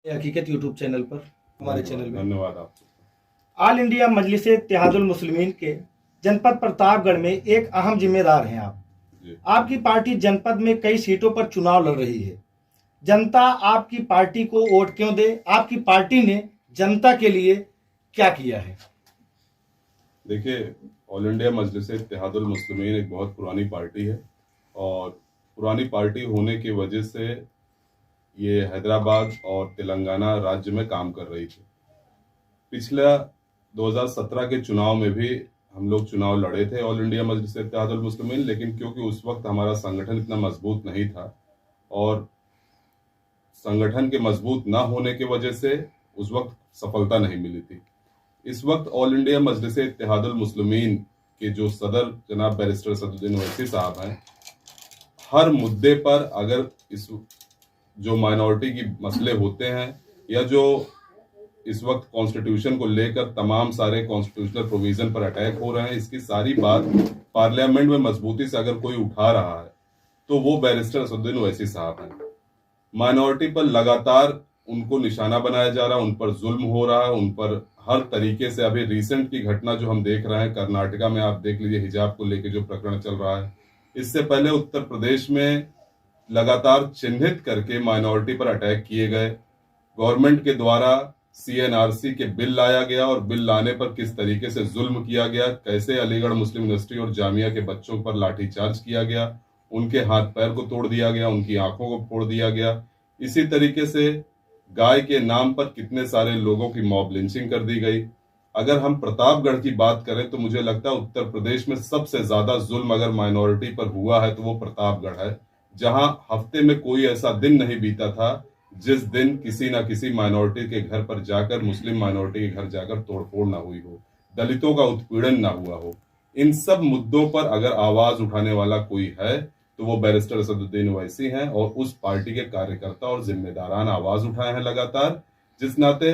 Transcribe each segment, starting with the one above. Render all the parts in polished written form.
हकीकत YouTube channel पर हमारे चैनल में धन्यवाद आपको। ऑल इंडिया मजलिस इत्तेहादुल मुस्लिमीन के जनपद प्रतापगढ़ में एक अहम जिम्मेदार हैं आप। जी। आपकी पार्टी जनपद में कई सीटों पर चुनाव लड़ रही है। जनता आपकी पार्टी को वोट क्यों दे? आपकी पार्टी ने जनता के लिए क्या किया है? देखिए, ऑल इंडिया मजलिस इत्तेहादुल मुस्लिमीन एक बहुत पुरानी पार्टी है और पुरानी पार्टी होने की वजह से ये हैदराबाद और तेलंगाना राज्य में काम कर रही थी। पिछला 2017 के चुनाव में भी हम लोग चुनाव लड़े थे ऑल इंडिया मजलिस इत्तेहादुल मुस्लिमीन, लेकिन क्योंकि उस वक्त हमारा संगठन इतना मजबूत नहीं था और संगठन के मजबूत ना होने की वजह से उस वक्त सफलता नहीं मिली थी। इस वक्त ऑल इंडिया मजलिस इत्तेहादुल मुस्लिमीन के जो सदर जनाब बैरिस्टर सदरुद्दीन ओवैसी साहब हैं, हर मुद्दे पर अगर इस जो माइनॉरिटी की मसले होते हैं या जो इस वक्त कॉन्स्टिट्यूशन को लेकर तमाम सारे कॉन्स्टिट्यूशनल प्रोविजन पर अटैक हो रहे हैं, इसकी सारी बात पार्लियामेंट में मजबूती से अगर कोई उठा रहा है तो वो बैरिस्टर असदुद्दीन ओवैसी साहब हैं। माइनॉरिटी पर लगातार उनको निशाना बनाया जा रहा है, उन पर जुल्म हो रहा है, उन पर हर तरीके से। अभी रिसेंट की घटना जो हम देख रहे हैं कर्नाटका में, आप देख लीजिए हिजाब को लेकर जो प्रकरण चल रहा है। इससे पहले उत्तर प्रदेश में लगातार चिन्हित करके माइनॉरिटी पर अटैक किए गए। गवर्नमेंट के द्वारा CNRC के बिल लाया गया और बिल लाने पर किस तरीके से जुल्म किया गया, कैसे अलीगढ़ मुस्लिम यूनिवर्सिटी और जामिया के बच्चों पर लाठीचार्ज किया गया, उनके हाथ पैर को तोड़ दिया गया, उनकी आंखों को फोड़ दिया गया। इसी तरीके से गाय के नाम पर कितने सारे लोगों की मॉब लिंचिंग कर दी गई। अगर हम प्रतापगढ़ की बात करें तो मुझे लगता है उत्तर प्रदेश में सबसे ज्यादा जुल्म अगर माइनॉरिटी पर हुआ है तो वो प्रतापगढ़ है, जहां हफ्ते में कोई ऐसा दिन नहीं बीता था जिस दिन किसी ना किसी माइनॉरिटी के घर पर जाकर, मुस्लिम माइनॉरिटी के घर जाकर तोड़फोड़ ना हुई हो, दलितों का उत्पीड़न ना हुआ हो। इन सब मुद्दों पर अगर आवाज उठाने वाला कोई है तो वो बैरिस्टर असदुद्दीन ओवैसी हैं और उस पार्टी के कार्यकर्ता और जिम्मेदारान आवाज उठाए हैं लगातार। जिस नाते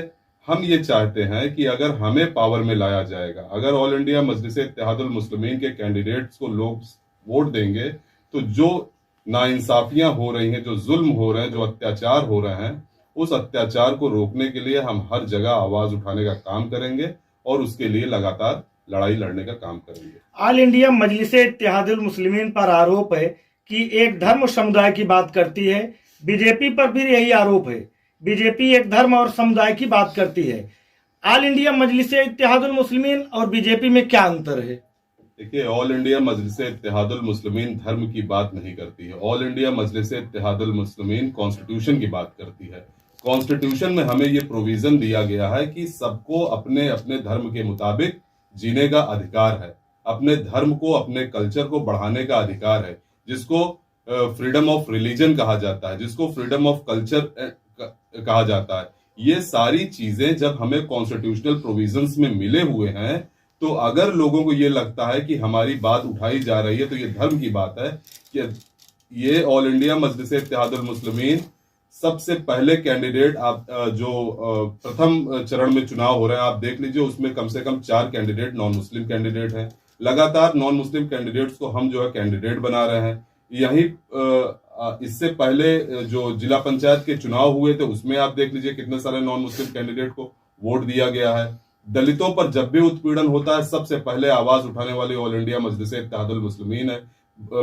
हम ये चाहते हैं कि अगर हमें पावर में लाया जाएगा, अगर ऑल इंडिया मजलिस इत्तेहादुल मुस्लिमीन के कैंडिडेट्स को लोग वोट देंगे, तो जो नाइंसाफियां हो रही हैं, जो जुल्म हो रहे हैं, जो अत्याचार हो रहे हैं, उस अत्याचार को रोकने के लिए हम हर जगह आवाज उठाने का काम करेंगे और उसके लिए लगातार लड़ाई लड़ने का काम करेंगे। ऑल इंडिया मजलिस इत्तेहादुल मुस्लिमीन पर आरोप है कि एक धर्म समुदाय की बात करती है। बीजेपी पर भी यही आरोप है, बीजेपी एक धर्म और समुदाय की बात करती है। ऑल इंडिया मजलिस इत्तेहादुल मुस्लिमीन और बीजेपी में क्या अंतर है? देखिए, ऑल इंडिया मजलिस इत्तेहादुल मुस्लिमीन धर्म की बात नहीं करती है। ऑल इंडिया मजलिस इत्तेहादुल मुस्लिमीन कॉन्स्टिट्यूशन की बात करती है। कॉन्स्टिट्यूशन में हमें ये प्रोविजन दिया गया है कि सबको अपने अपने धर्म के मुताबिक जीने का अधिकार है, अपने धर्म को, अपने कल्चर को बढ़ाने का अधिकार है, जिसको फ्रीडम ऑफ रिलीजन कहा जाता है, जिसको फ्रीडम ऑफ कल्चर कहा जाता है। ये सारी चीजें जब हमें कॉन्स्टिट्यूशनल प्रोविजंस में मिले हुए हैं, तो अगर लोगों को ये लगता है कि हमारी बात उठाई जा रही है तो ये धर्म की बात है। कि ये ऑल इंडिया मजलिस इत्तेहादुल मुस्लिमीन सबसे पहले कैंडिडेट, आप जो प्रथम चरण में चुनाव हो रहे हैं आप देख लीजिए, उसमें कम से कम 4 कैंडिडेट नॉन मुस्लिम कैंडिडेट हैं। लगातार नॉन मुस्लिम कैंडिडेट्स को हम जो है कैंडिडेट बना रहे हैं। यही इससे पहले जो जिला पंचायत के चुनाव हुए थे उसमें आप देख लीजिए कितने सारे नॉन मुस्लिम कैंडिडेट को वोट दिया गया है। दलितों पर जब भी उत्पीड़न होता है सबसे पहले आवाज उठाने वाली ऑल इंडिया मजलिस इत्तेहादुल मुस्लिमीन है।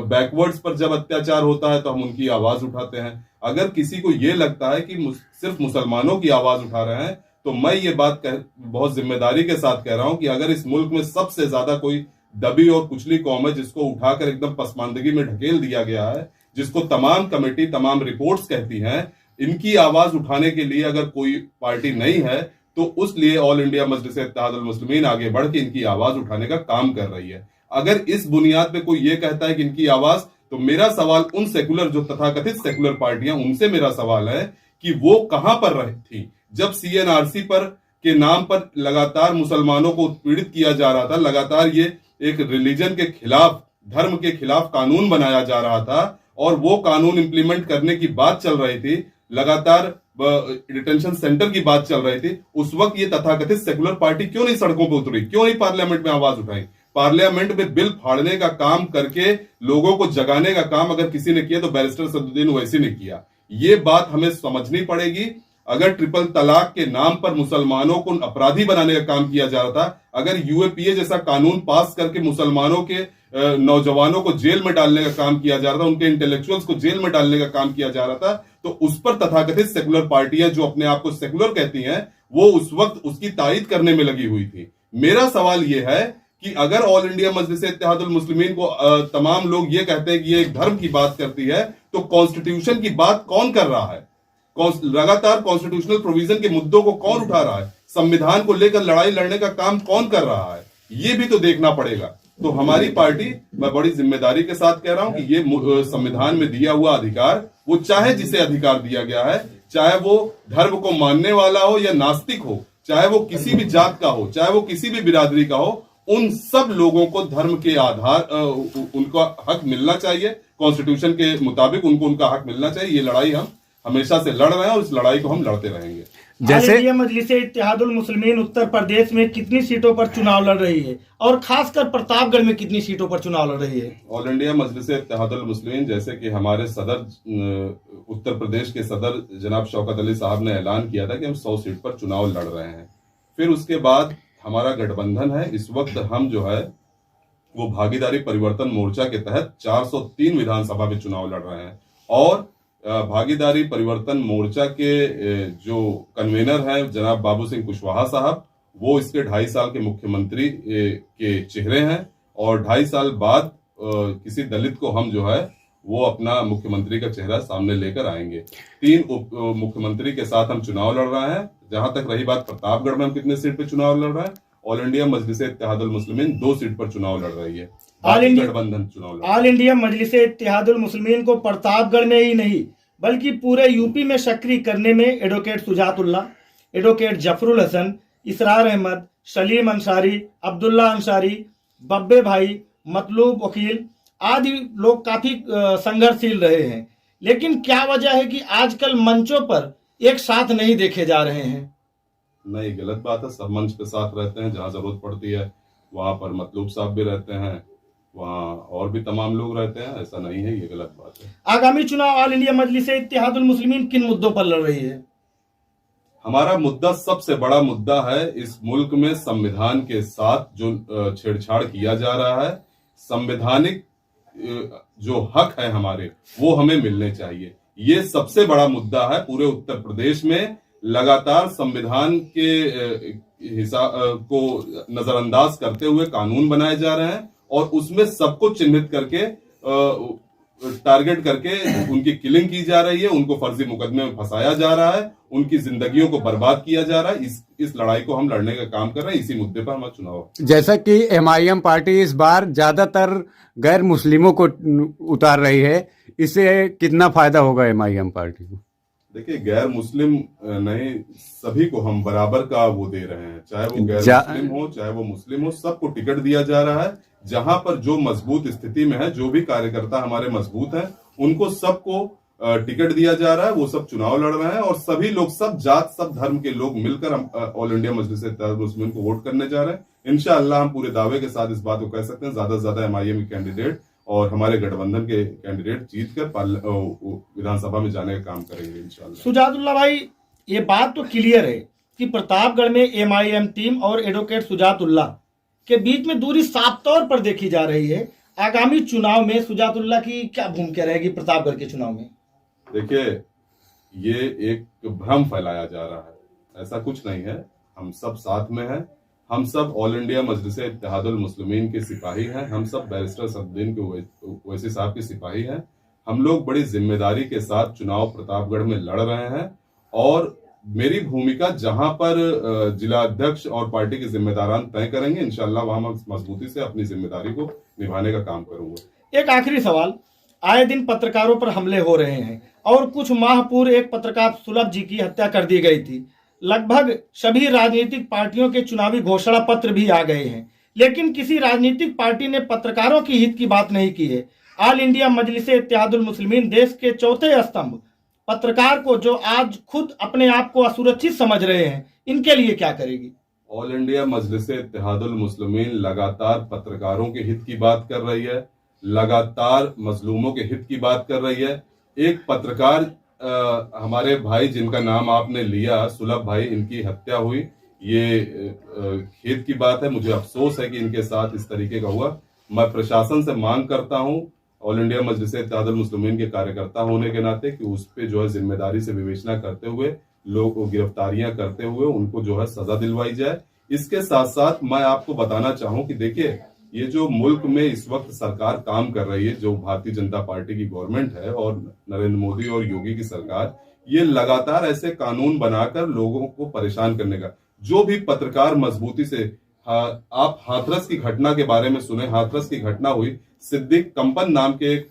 बैकवर्ड्स पर जब अत्याचार होता है तो हम उनकी आवाज उठाते हैं। अगर किसी को ये लगता है कि सिर्फ मुसलमानों की आवाज उठा रहे हैं, तो मैं ये बात बहुत जिम्मेदारी के साथ कह रहा हूं कि अगर इस मुल्क में सबसे ज्यादा कोई दबी और कुचली कौम है जिसको उठाकर एकदम पसमानदगी में ढकेल दिया गया है, जिसको तमाम कमेटी, तमाम रिपोर्ट्स कहती हैं, इनकी आवाज उठाने के लिए अगर कोई पार्टी नहीं है तो उस लिए ऑल इंडिया मजलिस इत्तेहादुल मुस्लिमीन आगे बढ़ के इनकी आवाज उठाने का काम कर रही है। अगर इस बुनियाद पे कोई ये कहता है कि इनकी आवाज, तो मेरा सवाल उन सेकुलर, जो तथाकथित सेकुलर पार्टियां, उनसे मेरा सवाल है कि वो कहां पर रही थी जब CNRC पर के नाम पर लगातार मुसलमानों को उत्पीड़ित किया जा रहा था, लगातार ये एक रिलीजन के खिलाफ, धर्म के खिलाफ कानून बनाया जा रहा था और वो कानून इंप्लीमेंट करने की बात चल रही थी, लगातार डिटेंशन सेंटर की बात चल रही थी। उस वक्त ये तथाकथित सेकुलर पार्टी क्यों नहीं सड़कों पर उतरी, क्यों नहीं पार्लियामेंट में आवाज उठाई? पार्लियामेंट में बिल फाड़ने का काम करके लोगों को जगाने का काम अगर किसी ने किया तो बैरिस्टर सदरुद्दीन ओवैसी ने किया। ये बात हमें समझनी पड़ेगी। अगर ट्रिपल तलाक के नाम पर मुसलमानों को अपराधी बनाने का काम किया जा रहा था, अगर यूएपीए जैसा कानून पास करके मुसलमानों के नौजवानों को जेल में डालने का काम किया जा रहा था, उनके इंटेलेक्चुअल्स को जेल में डालने का काम किया जा रहा था, तो उस पर तथाकथित सेकुलर पार्टियां जो अपने आप को सेकुलर कहती हैं, वो उस वक्त उसकी तायद करने में लगी हुई थी। मेरा सवाल यह है कि अगर ऑल इंडिया मजलिस इत्तेहादुल मुस्लिमीन को तमाम लोग ये कहते हैं कि ये एक धर्म की बात करती है, तो कॉन्स्टिट्यूशन की बात कौन कर रहा है? लगातार कॉन्स्टिट्यूशनल प्रोविजन के मुद्दों को कौन उठा रहा है? संविधान को लेकर लड़ाई लड़ने का काम कौन कर रहा है? ये भी तो देखना पड़ेगा। तो हमारी पार्टी, मैं बड़ी जिम्मेदारी के साथ कह रहा हूं कि ये संविधान में दिया हुआ अधिकार, वो चाहे जिसे अधिकार दिया गया है, चाहे वो धर्म को मानने वाला हो या नास्तिक हो, चाहे वो किसी भी जात का हो, चाहे वो किसी भी बिरादरी का हो, उन सब लोगों को धर्म के आधार उनका हक मिलना चाहिए। कॉन्स्टिट्यूशन के मुताबिक उनको उनका हक मिलना चाहिए। ये लड़ाई हम हमेशा से लड़ रहे हैं और इस लड़ाई को हम लड़ते रहेंगे। जैसे मजलिस इत्तेहादुल मुस्लिमीन उत्तर प्रदेश में कितनी सीटों पर चुनाव लड़ रही है और खासकर प्रतापगढ़ में कितनी सीटों पर चुनाव लड़ रही है? ऑल इंडिया मजलिस इत्तेहादुल मुस्लिमीन, जैसे कि हमारे सदर उत्तर प्रदेश के सदर जनाब शौकत अली साहब ने ऐलान किया था कि हम 100 सीट पर चुनाव लड़ रहे हैं। फिर उसके बाद हमारा गठबंधन है। इस वक्त हम जो है वो भागीदारी परिवर्तन मोर्चा के तहत 403 विधानसभा में चुनाव लड़ रहे हैं। और भागीदारी परिवर्तन मोर्चा के जो कन्वीनर हैं जनाब बाबू सिंह कुशवाहा साहब, वो इसके 2.5 साल के मुख्यमंत्री के चेहरे हैं। और 2.5 साल बाद किसी दलित को हम जो है वो अपना मुख्यमंत्री का चेहरा सामने लेकर आएंगे। 3 उप मुख्यमंत्री के साथ हम चुनाव लड़ रहे हैं। जहां तक रही बात प्रतापगढ़ में हम कितने सीट पे चुनाव लड़ रहे हैं, ऑल इंडिया मजलिस इत्तेहादुल मुस्लिमीन 2 सीट पर चुनाव लड़ रही है। ऑल इंडिया मजलिस इत्तेहादुल मुस्लिमीन को प्रतापगढ़ में ही नहीं बल्कि पूरे यूपी में सक्रिय करने में एडवोकेट सुजातुल्लाह, एडवोकेट जफरुल हसन, इसरार अहमद, सलीम अंसारी, अब्दुल्ला अंसारी, बब्बे भाई, मतलूब वकील आदि लोग काफी संघर्षशील रहे हैं। लेकिन क्या वजह है कि आजकल मंचों पर एक साथ नहीं देखे जा रहे हैं? नहीं, गलत बात है। सब मंच पे साथ रहते हैं। जहां जरूरत पड़ती है वहां पर मतलूब साहब भी रहते हैं, वहां और भी तमाम लोग रहते हैं। ऐसा नहीं है, ये गलत बात है। आगामी चुनाव ऑल इंडिया मजलिस इत्तेहादुल मुस्लिमीन किन मुद्दों पर लड़ रही है? हमारा मुद्दा, सबसे बड़ा मुद्दा है इस मुल्क में संविधान के साथ जो छेड़छाड़ किया जा रहा है। संवैधानिक जो हक है हमारे, वो हमें मिलने चाहिए। ये सबसे बड़ा मुद्दा है। पूरे उत्तर प्रदेश में लगातार संविधान के हिसाब को नजरअंदाज करते हुए कानून बनाए जा रहे हैं और उसमें सबको चिन्हित करके टारगेट करके उनकी किलिंग की जा रही है, उनको फर्जी मुकदमे में फंसाया जा रहा है, उनकी जिंदगियों को बर्बाद किया जा रहा है। इस लड़ाई को हम लड़ने का काम कर रहे हैं। इसी मुद्दे पर हमारा चुनाव। जैसा कि एमआईएम पार्टी इस बार ज्यादातर गैर मुस्लिमों को उतार रही है, इससे कितना फायदा होगा एमआईएम पार्टी को? देखिए, गैर मुस्लिम नहीं, सभी को हम बराबर का वो दे रहे हैं, चाहे वो गैर मुस्लिम हो चाहे वो मुस्लिम हो, सबको टिकट दिया जा रहा है। जहां पर जो मजबूत स्थिति में है, जो भी कार्यकर्ता हमारे मजबूत हैं, उनको सबको टिकट दिया जा रहा है। वो सब चुनाव लड़ रहे हैं और सभी लोग, सब जात सब धर्म के लोग मिलकर हम ऑल इंडिया मजलिस इत्तेहादुल मुस्लिमीन को वोट करने जा रहे हैं। इंशाअल्लाह हम पूरे दावे के साथ इस बात को कह सकते हैं, ज्यादा से ज्यादा एमआईएम के कैंडिडेट और हमारे गठबंधन के कैंडिडेट जीतकर विधानसभा में जाने का काम करेंगे इंशाअल्लाह। सुजातुल्लाह भाई, ये बात तो क्लियर है कि प्रतापगढ़ में एमआईएम टीम और एडवोकेट सुजातुल्लाह के बीच में दूरी साफ तौर पर देखी जा रही है। आगामी चुनाव में सुजातुल्लाह की क्या भूमिका रहेगी प्रतापगढ़ के चुनाव में? देखिए, ये एक भ्रम फैलाया जा रहा है, ऐसा कुछ नहीं है। हम सब साथ में हैं। हम सब ऑल इंडिया मजलिस इत्तेहादुल मुस्लिमीन के सिपाही हैं। हम सब बैरिस्टर सफदुद्दीन ओवैसी साहब के सिपाही हैं। हम लोग बड़ी जिम्मेदारी के साथ चुनाव प्रतापगढ़ में लड़ रहे हैं और मेरी भूमिका जहां पर जिला अध्यक्ष और पार्टी के जिम्मेदारान तय करेंगे, इंशाल्लाह वहां मैं मजबूती से अपनी जिम्मेदारी को निभाने का काम करूंगा। एक आखिरी सवाल, आए दिन पत्रकारों पर हमले हो रहे हैं और कुछ माह पूर्व एक पत्रकार सुलभ जी की हत्या कर दी गई थी। लगभग सभी राजनीतिक पार्टियों के चुनावी घोषणा पत्र भी आ गए हैं, लेकिन किसी राजनीतिक पार्टी ने पत्रकारों की हित की बात नहीं की है। ऑल इंडिया मजलिस इत्तेहादुल मुस्लिमीन देश के चौथे स्तंभ पत्रकार को, जो आज खुद अपने आप को असुरक्षित समझ रहे हैं, इनके लिए क्या करेगी? ऑल इंडिया मजलिस इत्तेहादुल मुस्लिमीन लगातार पत्रकारों के हित की बात कर रही है, लगातार मजलूमों के हित की बात कर रही है। एक पत्रकार हमारे भाई जिनका नाम आपने लिया, सुलभ भाई, इनकी हत्या हुई, ये खेद की बात है। मुझे अफसोस है कि इनके साथ इस तरीके का हुआ। मैं प्रशासन से मांग करता हूं, ऑल इंडिया मजलिस इत्तेहादुल मुस्लिमीन के कार्यकर्ता होने के नाते, कि उस पे जो है जिम्मेदारी से विवेचना करते हुए, लोग को गिरफ्तारियां करते हुए उनको जो है सजा दिलवाई जाए। इसके साथ साथ मैं आपको बताना चाहूं कि देखिए, ये जो मुल्क में इस वक्त सरकार काम कर रही है, जो भारतीय जनता पार्टी की गवर्नमेंट है और नरेंद्र मोदी और योगी की सरकार, ये लगातार ऐसे कानून बनाकर लोगों को परेशान करने का, जो भी पत्रकार मजबूती से, आप हाथरस की घटना के बारे में सुने, हाथरस की घटना हुई, सिद्दीक कंपन नाम के एक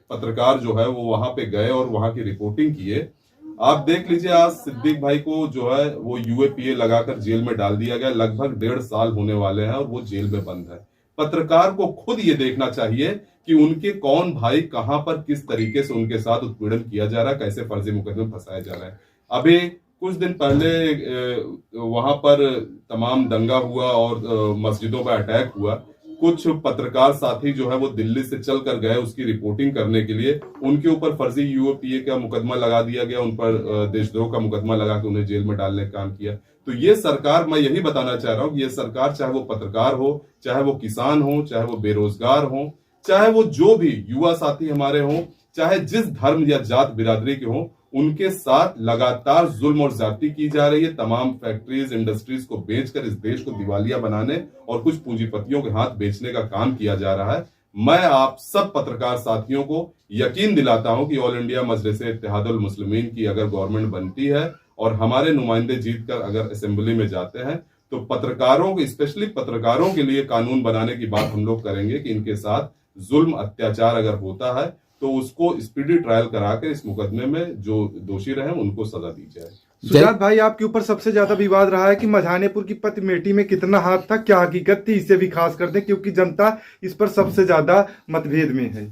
पत्रकार जो है वो वहां पे गए और वहां की रिपोर्टिंग किए। आप देख लीजिए, आज सिद्दीक भाई को जो है वो यूएपीए लगाकर जेल में डाल दिया गया। लगभग 1.5 साल होने वाले हैं और वो जेल में बंद है। पत्रकार को खुद ये देखना चाहिए कि उनके कौन भाई कहां पर किस तरीके से उनके साथ उत्पीड़न किया जा रहा है, कैसे फर्जी मुकदमे फंसाया जा रहा है। अभी कुछ दिन पहले वहां पर तमाम दंगा हुआ और मस्जिदों पर अटैक हुआ। कुछ पत्रकार साथी जो है वो दिल्ली से चल कर गए उसकी रिपोर्टिंग करने के लिए, उनके ऊपर फर्जी यूएपीए का मुकदमा लगा दिया गया, उन पर देशद्रोह का मुकदमा लगा के उन्हें जेल में डालने का काम किया। तो ये सरकार, मैं यही बताना चाह रहा हूं कि ये सरकार, चाहे वो पत्रकार हो, चाहे वो किसान हो, चाहे वो बेरोजगार हो, चाहे वो जो भी युवा साथी हमारे हों, चाहे जिस धर्म या जात बिरादरी के हों, उनके साथ लगातार जुल्म और ज्यादती की जा रही है। तमाम फैक्ट्रीज, इंडस्ट्रीज को बेचकर इस देश को दिवालिया बनाने और कुछ पूंजीपतियों के हाथ बेचने का काम किया जा रहा है। मैं आप सब पत्रकार साथियों को यकीन दिलाता हूं कि ऑल इंडिया मजलिस इत्तेहादुल मुस्लिमीन की अगर गवर्नमेंट बनती है और हमारे नुमाइंदे जीतकर अगर असेंबली में जाते हैं, तो पत्रकारों को, स्पेशली पत्रकारों के लिए कानून बनाने की बात हम लोग करेंगे कि इनके साथ जुल्म अत्याचार अगर होता है तो उसको स्पीडी ट्रायल कराकर इस मुकदमे में जो दोषी रहे उनको सजा दी जाए। सुजात भाई, आपके ऊपर सबसे ज्यादा विवाद रहा है कि मझानेपुर की पतिमेटी में कितना हाथ था, क्या हकीकत थी, इसे भी खास कर दें क्योंकि जनता इस पर सबसे ज्यादा मतभेद में है।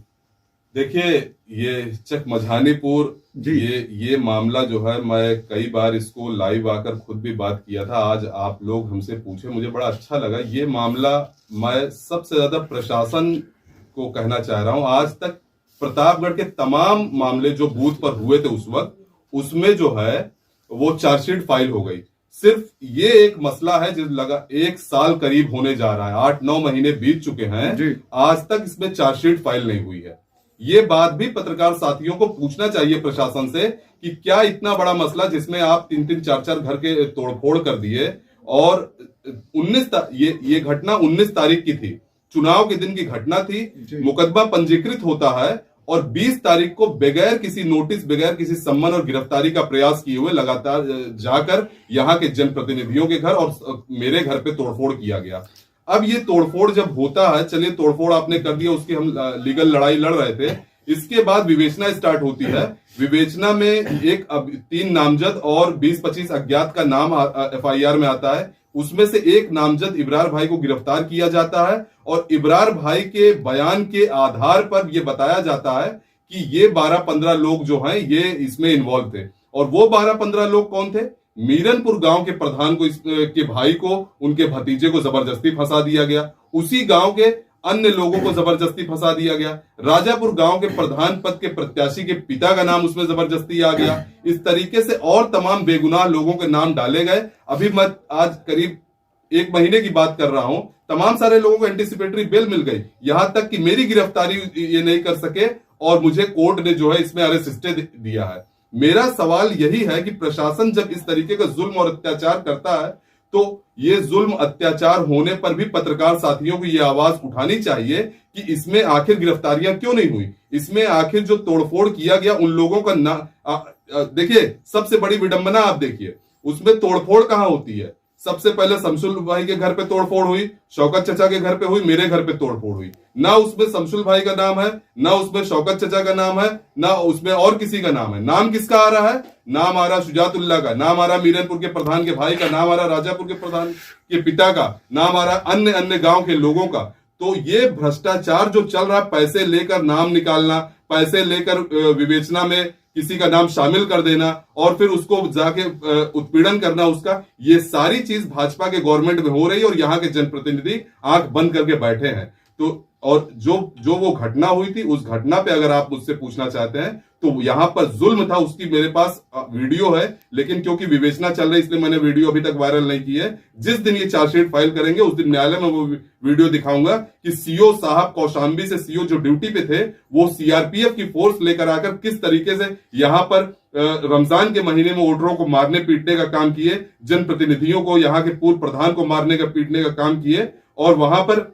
देखिए, ये चक मझानीपुर, ये मामला जो है, मैं कई बार इसको लाइव आकर खुद भी बात किया था। आज आप लोग हमसे पूछे, मुझे बड़ा अच्छा लगा। ये मामला मैं सबसे ज्यादा प्रशासन को कहना चाह रहा हूं। आज तक प्रतापगढ़ के तमाम मामले जो बूथ पर हुए थे उस वक्त, उसमें जो है वो चार्जशीट फाइल हो गई। सिर्फ ये एक मसला है जो लगा 1 साल करीब होने जा रहा है, 8-9 महीने बीत चुके हैं, आज तक इसमें चार्जशीट फाइल नहीं हुई है। ये बात भी पत्रकार साथियों को पूछना चाहिए प्रशासन से कि क्या इतना बड़ा मसला जिसमें आप 3-3, 4-4 घर के तोड़फोड़ कर दिए। और 19 ये घटना 19 तारीख की थी, चुनाव के दिन की घटना थी। मुकदमा पंजीकृत होता है और 20 तारीख को बगैर किसी नोटिस, बगैर किसी सम्मन और गिरफ्तारी का प्रयास किए हुए लगातार जाकर यहाँ के जनप्रतिनिधियों के घर और मेरे घर पे तोड़फोड़ किया गया। अब ये तोड़फोड़ जब होता है, चलिए तोड़फोड़ आपने कर दिया, उसकी हम लीगल लड़ाई लड़ रहे थे। इसके बाद विवेचना स्टार्ट होती है। विवेचना में एक 3 नामजद और 20-25 अज्ञात का नाम एफआईआर में आता है। उसमें से एक नामजद इब्रार भाई को गिरफ्तार किया जाता है और इब्रार भाई के बयान के आधार पर यह बताया जाता है कि ये 12-15 लोग जो हैं ये इसमें इन्वॉल्व थे। और वो 12-15 लोग कौन थे? मीरनपुर गांव के प्रधान को, के भाई को, उनके भतीजे को जबरदस्ती फंसा दिया गया। उसी गांव के अन्य लोगों को जबरदस्ती फंसा दिया गया। राजापुर गांव के प्रधान पद के प्रत्याशी के पिता का नाम उसमें जबरदस्ती आ गया। इस तरीके से और तमाम बेगुनाह लोगों के नाम डाले गए। अभी मैं आज करीब 1 महीने की बात कर रहा हूं, तमाम सारे लोगों को एंटीसिपेटरी बेल मिल गई। यहां तक कि मेरी गिरफ्तारी ये नहीं कर सके और मुझे कोर्ट ने जो है इसमें अरेस्ट स्टे दिया है। मेरा सवाल यही है कि प्रशासन जब इस तरीके का जुल्म और अत्याचार करता है तो ये जुल्म अत्याचार होने पर भी पत्रकार साथियों को ये आवाज उठानी चाहिए कि इसमें आखिर गिरफ्तारियां क्यों नहीं हुई, इसमें आखिर जो तोड़फोड़ किया गया उन लोगों का ना। देखिए, सबसे बड़ी विडंबना आप देखिए, उसमें तोड़फोड़ कहां होती है। सबसे पहले शमसुल भाई के घर पे तोड़फोड़ हुई, शौकत चचा के घर पे हुई, मेरे घर पे तोड़फोड़ हुई। ना उसमें शमसुल भाई का नाम है, ना उसमें शौकत चचा का नाम है, ना उसमें और किसी का नाम है। नाम किसका आ रहा है? नाम आ रहा शुजातुल्लाह का, नाम आ रहा मीरनपुर के प्रधान के भाई का, नाम आ रहा राजापुर के प्रधान के पिता का, नाम आ रहा अन्य अन्य गांव के लोगों का। तो ये भ्रष्टाचार जो चल रहा, पैसे लेकर नाम निकालना, पैसे लेकर विवेचना में किसी का नाम शामिल कर देना और फिर उसको जाके उत्पीड़न करना उसका, ये सारी चीज भाजपा के गवर्नमेंट में हो रही है और यहाँ के जनप्रतिनिधि आंख बंद करके बैठे हैं। तो और जो वो घटना हुई थी, उस घटना पे अगर आप मुझसे पूछना चाहते हैं तो यहां पर जुल्म था, उसकी मेरे पास वीडियो है, लेकिन क्योंकि विवेचना चल रही है इसलिए मैंने वीडियो अभी तक वायरल नहीं की है। जिस दिन ये चार्जशीट फाइल करेंगे उस दिन न्यायालय में वो वीडियो दिखाऊंगा कि सीओ साहब कौशाम्बी से, सीओ जो ड्यूटी पे थे, वो सीआरपीएफ की फोर्स लेकर आकर किस तरीके से यहां पर रमजान के महीने में वोटरों को मारने पीटने का काम किए, जनप्रतिनिधियों को, यहाँ के पूर्व प्रधान को मारने का पीटने का काम किए और वहां पर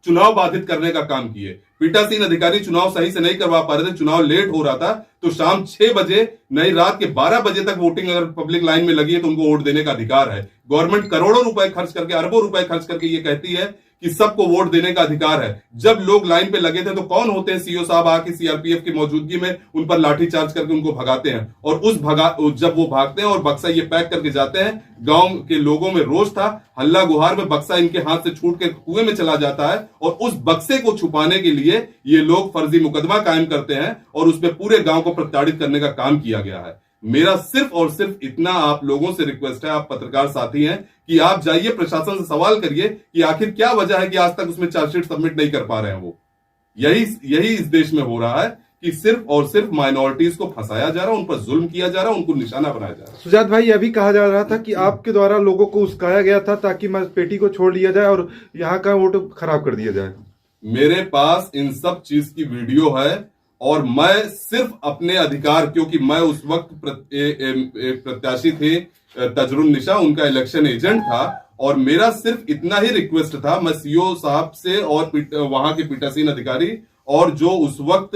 चुनाव बाधित करने का काम किए। पीठासीन अधिकारी चुनाव सही से नहीं करवा पा रहे थे, चुनाव लेट हो रहा था, तो शाम 6 बजे नहीं रात के 12 बजे तक वोटिंग अगर पब्लिक लाइन में लगी है तो उनको वोट देने का अधिकार है। गवर्नमेंट करोड़ों रुपए खर्च करके, अरबों रुपए खर्च करके ये कहती है कि सबको वोट देने का अधिकार है। जब लोग लाइन पे लगे थे तो कौन होते हैं? सीओ साहब आके सीआरपीएफ की मौजूदगी में उन पर लाठीचार्ज करके उनको भगाते हैं और जब वो भागते हैं और बक्सा ये पैक करके जाते हैं, गांव के लोगों में रोष था, हल्ला गुहार में बक्सा इनके हाथ से छूट के कुएं में चला जाता है और उस बक्से को छुपाने के लिए ये लोग फर्जी मुकदमा कायम करते हैं और उसमें पूरे गांव को प्रताड़ित करने का काम किया गया है। मेरा सिर्फ और सिर्फ इतना आप लोगों से रिक्वेस्ट है, आप पत्रकार साथी हैं, कि आप जाइए प्रशासन से सवाल करिए कि आखिर क्या वजह है कि आज तक उसमें चार्जशीट सबमिट नहीं कर पा रहे हैं वो। यही इस देश में हो रहा है कि सिर्फ और सिर्फ माइनॉरिटीज को फंसाया जा रहा है, उन पर जुल्म किया जा रहा है, उनको निशाना बनाया जा रहा है। सुजात भाई, यह भी कहा जा रहा था कि आपके द्वारा लोगों को उस्काया गया था ताकि पेटी को छोड़ लिया जाए और यहाँ का वोट खराब कर दिया जाए। मेरे पास इन सब चीज की वीडियो है और मैं सिर्फ अपने अधिकार, क्योंकि मैं उस वक्त प्रत्याशी थे तजरुन निशा, उनका इलेक्शन एजेंट था और मेरा सिर्फ इतना ही रिक्वेस्ट था, मैं सीओ साहब से और वहां के पीठासीन अधिकारी और जो उस वक्त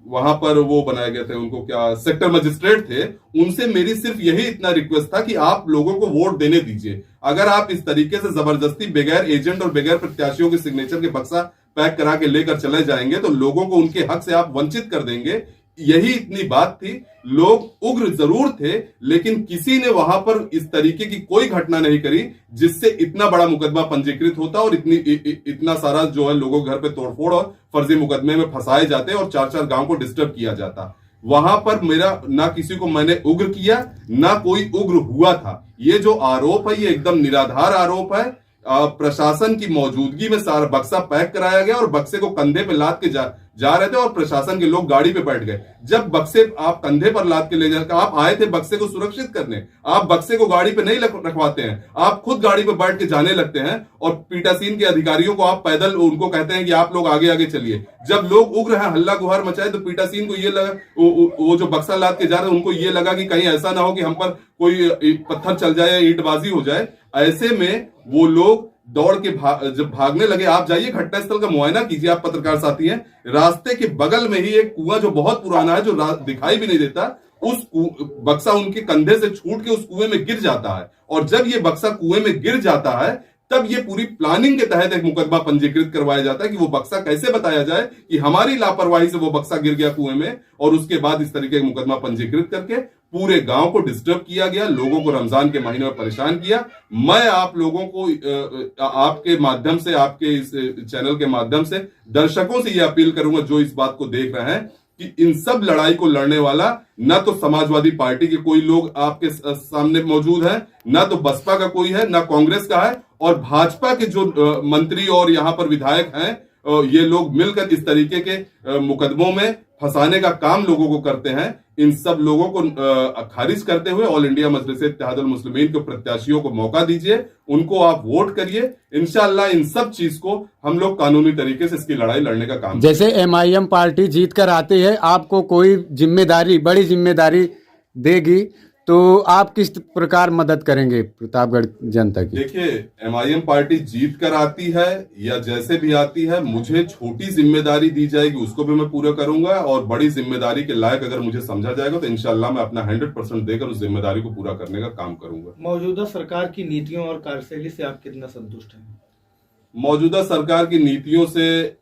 वहां पर वो बनाए गए थे, उनको क्या सेक्टर मजिस्ट्रेट थे, उनसे मेरी सिर्फ यही इतना रिक्वेस्ट था कि आप लोगों को वोट देने दीजिए। अगर आप इस तरीके से जबरदस्ती बगैर एजेंट और बगैर प्रत्याशियों के सिग्नेचर के बक्सा पैक करा के लेकर चले जाएंगे तो लोगों को उनके हक से आप वंचित कर देंगे। यही इतनी बात थी। लोग उग्र जरूर थे लेकिन किसी ने वहां पर इस तरीके की कोई घटना नहीं करी जिससे इतना बड़ा मुकदमा पंजीकृत होता और इतना सारा जो है लोगों के घर पे तोड़फोड़ और फर्जी मुकदमे में फंसाए जाते और 4-4 गांव को डिस्टर्ब किया जाता। वहां पर मेरा ना किसी को मैंने उग्र किया ना कोई उग्र हुआ था। ये जो आरोप है ये एकदम निराधार आरोप है। प्रशासन की मौजूदगी में सारा बक्सा पैक कराया गया और बक्से को कंधे पे लाद के जा रहे थे और प्रशासन के लोग गाड़ी पे बैठ गए। जब बक्से आप कंधे पर लाद के ले जाकर, आप आए थे बक्से को सुरक्षित करने, आप बक्से को गाड़ी पे नहीं रखवाते हैं, आप खुद गाड़ी पे बैठ के जाने लगते हैं और पीठासीन के अधिकारियों को आप पैदल उनको कहते हैं कि आप लोग आगे आगे चलिए। जब लोग उग्र हैं, हल्ला गुहार मचाए, तो पीठासीन को ये लगा, वो जो बक्सा लाद के जा रहे हैं उनको ये लगा कि कहीं ऐसा ना हो कि हम पर कोई पत्थर चल जाए या ईंटबाजी हो जाए। ऐसे में वो लोग दौड़ के जब भागने लगे। आप जाइए घटनास्थल का मुआयना कीजिए, आप पत्रकार साथी हैं, रास्ते के बगल में ही एक कुआं जो बहुत पुराना है, जो दिखाई भी नहीं देता, उस बक्सा उनके कंधे से छूट के उस कुएं में गिर जाता है और जब ये बक्सा कुएं में गिर जाता है तब ये पूरी प्लानिंग के तहत एक मुकदमा पंजीकृत करवाया जाता है कि वो बक्सा कैसे बताया जाए कि हमारी लापरवाही से वो बक्सा गिर गया कुएं में, और उसके बाद इस तरीके का मुकदमा पंजीकृत करके पूरे गांव को डिस्टर्ब किया गया, लोगों को रमजान के महीने में परेशान किया। मैं आप लोगों को आपके माध्यम से, आपके इस चैनल के माध्यम से दर्शकों से ये अपील करूंगा जो इस बात को देख रहे हैं कि इन सब लड़ाई को लड़ने वाला न तो समाजवादी पार्टी के कोई लोग आपके सामने मौजूद है, न तो बसपा का कोई है, न कांग्रेस का है, और भाजपा के जो मंत्री और यहां पर विधायक हैं, ये लोग मिलकर इस तरीके के मुकदमों में फंसाने का काम लोगों को करते हैं। इन सब लोगों को खारिज करते हुए ऑल इंडिया मजलिस इत्तेहादुल मुस्लिमीन के प्रत्याशियों को मौका दीजिए, उनको आप वोट करिए। इंशाअल्लाह इन सब चीज को हम लोग कानूनी तरीके से इसकी लड़ाई लड़ने का काम। जैसे MIM पार्टी जीत कर आती है, आपको कोई जिम्मेदारी, बड़ी जिम्मेदारी देगी, तो आप किस प्रकार मदद करेंगे प्रतापगढ़ जनता की? देखिए, MIM पार्टी जीत कर आती है या जैसे भी आती है, मुझे छोटी जिम्मेदारी दी जाएगी उसको भी मैं पूरा करूंगा, और बड़ी जिम्मेदारी के लायक अगर मुझे समझा जाएगा तो इंशाल्लाह मैं अपना 100% देकर उस जिम्मेदारी को पूरा करने का काम करूंगा। मौजूदा सरकार की नीतियों और कार्यशैली से आप कितना संतुष्ट हैं? मौजूदा सरकार की नीतियों से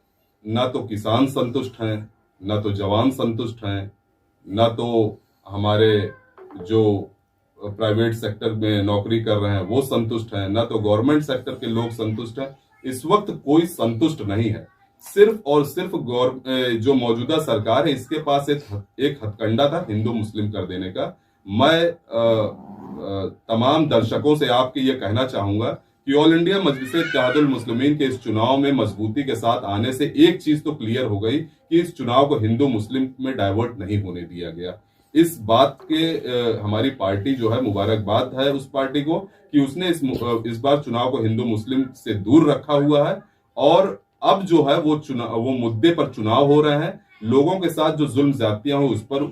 ना तो किसान संतुष्ट हैं, ना तो जवान संतुष्ट हैं, ना तो हमारे जो प्राइवेट सेक्टर में नौकरी कर रहे हैं वो संतुष्ट हैं, ना तो गवर्नमेंट सेक्टर के लोग संतुष्ट हैं। इस वक्त कोई संतुष्ट नहीं है। सिर्फ और सिर्फ जो मौजूदा सरकार है इसके पास एक हथकंडा था हिंदू मुस्लिम कर देने का। मैं तमाम दर्शकों से आपके ये कहना चाहूंगा कि ऑल इंडिया मजलिस इत्तेहादुल मुस्लिमीन के इस चुनाव में मजबूती के साथ आने से एक चीज तो क्लियर हो गई कि इस चुनाव को हिंदू मुस्लिम में डाइवर्ट नहीं होने दिया गया। इस बात के हमारी पार्टी जो है, मुबारकबाद है उस पार्टी को कि उसने इस बार चुनाव को हिंदू मुस्लिम से दूर रखा हुआ है। और अब जो है वो मुद्दे पर चुनाव हो रहे हैं। लोगों के साथ जो जुल्म ज्यादतियां हो उस पर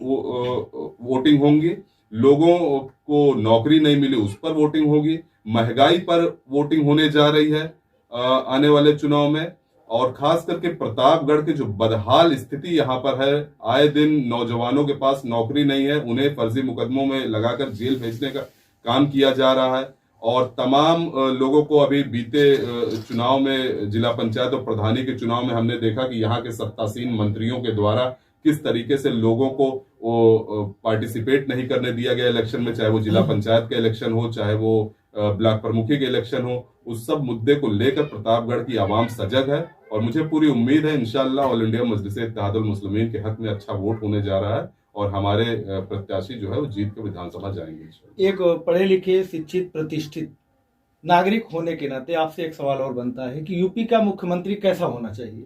वोटिंग होंगी, लोगों को नौकरी नहीं मिली उस पर वोटिंग होगी, महंगाई पर वोटिंग होने जा रही है आने वाले चुनाव में। और खास करके प्रतापगढ़ की जो बदहाल स्थिति यहाँ पर है, आए दिन नौजवानों के पास नौकरी नहीं है, उन्हें फर्जी मुकदमों में लगाकर जेल भेजने का काम किया जा रहा है। और तमाम लोगों को अभी बीते चुनाव में, जिला पंचायत और प्रधानी के चुनाव में हमने देखा कि यहाँ के सत्तासीन मंत्रियों के द्वारा किस तरीके से लोगों को पार्टिसिपेट नहीं करने दिया गया इलेक्शन में, चाहे वो जिला पंचायत का इलेक्शन हो, चाहे वो ब्लॉक प्रमुखी के इलेक्शन हो। उस सब मुद्दे को लेकर प्रतापगढ़ की आवाम सजग है और मुझे पूरी उम्मीद है इंशाअल्लाह ऑल इंडिया मजलिस इत्तेहादुल मुस्लिमीन के हक में अच्छा वोट होने जा रहा है और हमारे प्रत्याशी जो है वो जीत के विधानसभा जाएंगे। एक पढ़े लिखे, शिक्षित, प्रतिष्ठित नागरिक होने के नाते आपसे एक सवाल और बनता है कि यूपी का मुख्यमंत्री कैसा होना चाहिए?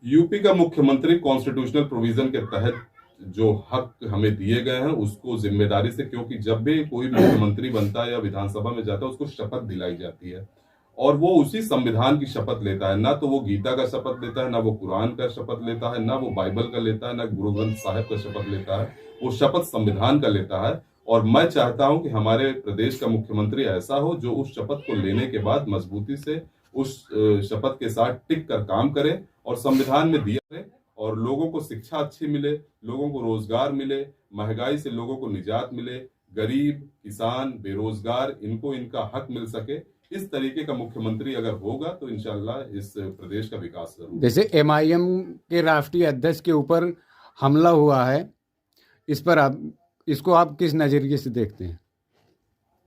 यूपी का मुख्यमंत्री कॉन्स्टिट्यूशनल प्रोविजन के तहत जो हक हमें दिए गए हैं उसको जिम्मेदारी से, क्योंकि जब भी कोई मुख्यमंत्री बनता है या विधानसभा में जाता है उसको शपथ दिलाई जाती है और वो उसी संविधान की शपथ लेता है। ना तो वो गीता का शपथ लेता है, ना वो कुरान का शपथ लेता है, ना वो बाइबल का लेता है, ना गुरु ग्रंथ साहिब का शपथ लेता है। वो शपथ संविधान का लेता है। और मैं चाहता हूं कि हमारे प्रदेश का मुख्यमंत्री ऐसा हो जो उस शपथ को लेने के बाद मजबूती से उस शपथ के साथ टिक कर काम करे और संविधान में दिया है और लोगों को शिक्षा अच्छी मिले, लोगों को रोजगार मिले, महंगाई से लोगों को निजात मिले, गरीब, किसान, बेरोजगार, इनको इनका हक मिल सके। इस तरीके का मुख्यमंत्री अगर होगा तो इंशाल्लाह इस प्रदेश का विकास जरूर। जैसे MIM के राष्ट्रीय अध्यक्ष के ऊपर हमला हुआ है, इस पर इसको आप किस नजरिए से देखते हैं?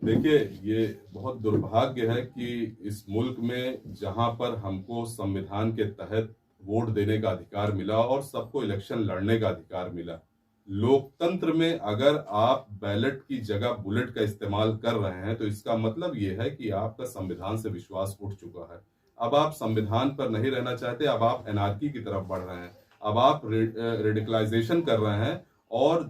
देखिए, ये बहुत दुर्भाग्य है कि इस मुल्क में जहां पर हमको संविधान के तहत वोट देने का अधिकार मिला और सबको इलेक्शन लड़ने का अधिकार मिला, लोकतंत्र में अगर आप बैलेट की जगह बुलेट का इस्तेमाल कर रहे हैं तो इसका मतलब ये है कि आपका संविधान से विश्वास उठ चुका है। अब आप संविधान पर नहीं रहना चाहते, अब आप एनार्की की तरफ बढ़ रहे हैं, अब आप रेडिकलाइजेशन कर रहे हैं और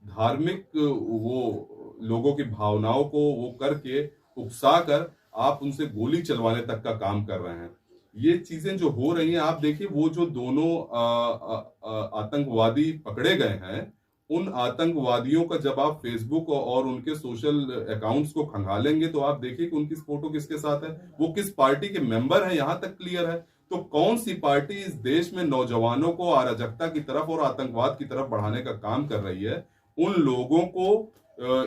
धार्मिक वो लोगों की भावनाओं को वो करके उकसा कर आप उनसे गोली चलवाने तक का काम कर रहे हैं। ये चीजें जो हो रही हैं, आप देखिए वो जो दोनों आतंकवादी पकड़े गए हैं, उन आतंकवादियों का जब आप फेसबुक और उनके सोशल अकाउंट्स को खंगालेंगे तो आप देखिए कि उनकी फोटो किसके साथ है, वो किस पार्टी के मेंबर हैं, यहां तक क्लियर है। तो कौन सी पार्टी इस देश में नौजवानों को अराजकता की तरफ और आतंकवाद की तरफ बढ़ाने का काम कर रही है? उन लोगों को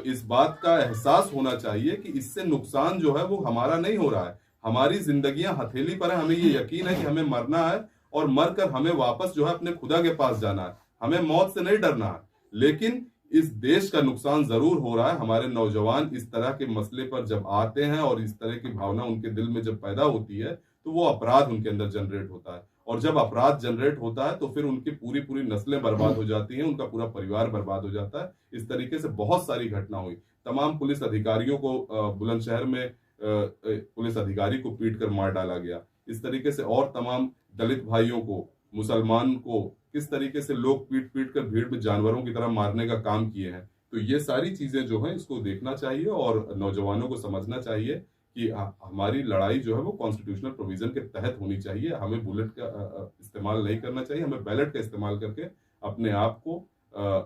इस बात का एहसास होना चाहिए कि इससे नुकसान जो है वो हमारा नहीं हो रहा है। हमारी जिंदगियां हथेली पर है, हमें ये यकीन है कि हमें मरना है और मरकर हमें वापस जो है अपने खुदा के पास जाना है, हमें मौत से नहीं डरना है। लेकिन इस देश का नुकसान जरूर हो रहा है। हमारे नौजवान इस तरह के मसले पर जब आते हैं और इस तरह की भावना उनके दिल में जब पैदा होती है तो वो अपराध उनके अंदर जनरेट होता है और जब अपराध जनरेट होता है तो फिर उनकी पूरी नस्लें बर्बाद हो जाती हैं, उनका पूरा परिवार बर्बाद हो जाता है। इस तरीके से बहुत सारी घटना हुई। तमाम पुलिस अधिकारियों को बुलंदशहर में पुलिस अधिकारी को पीट कर मार डाला गया। इस तरीके से और तमाम दलित भाइयों को, मुसलमान को किस तरीके से लोग पीट कर भीड़ में जानवरों की तरह मारने का काम किए हैं। तो ये सारी चीजें जो हैं इसको देखना चाहिए और नौजवानों को समझना चाहिए कि हमारी लड़ाई जो है वो कॉन्स्टिट्यूशनल प्रोविजन के तहत होनी चाहिए। हमें बुलेट का इस्तेमाल नहीं करना चाहिए, हमें बैलेट का इस्तेमाल करके अपने आप को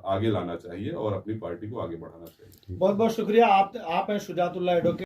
आगे लाना चाहिए और अपनी पार्टी को आगे बढ़ाना चाहिए। बहुत बहुत शुक्रिया। आप हैं शुजातुल्लाह एडवोकेट।